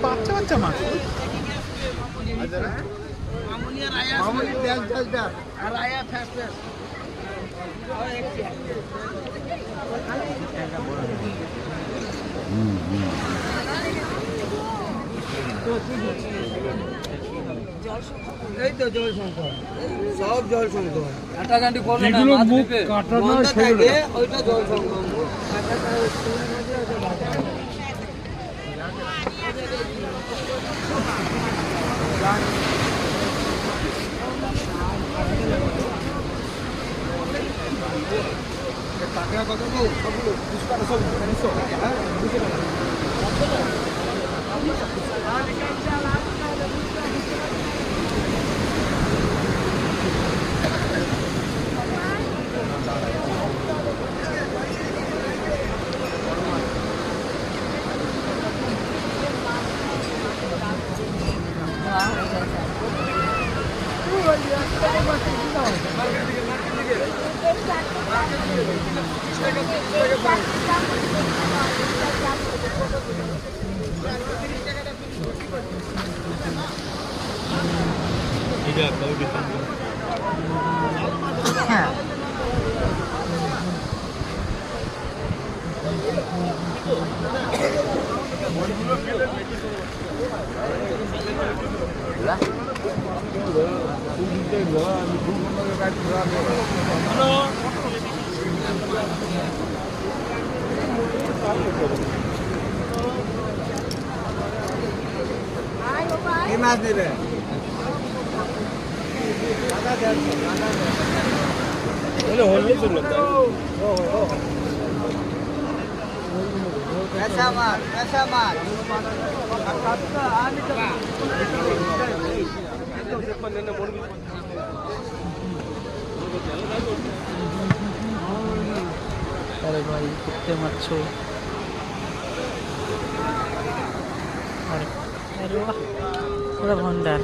বাচ্চা বাচ্চা মাছ এই তো জল সংকট, সব জল সংকট। কাটাকাটি করবে না, মাছ দিবে বন্ধ থাকে ওইটা জল সংকট। টাকা কত গো? সবগুলো 20 টাকা সব 200 হ্যাঁ 200 টাকা। কি মাছ নেবে? পেশা মাছ, পেশা মাছ। अरे भाई कितने मच्छो अरे वाह पूरा भंडार।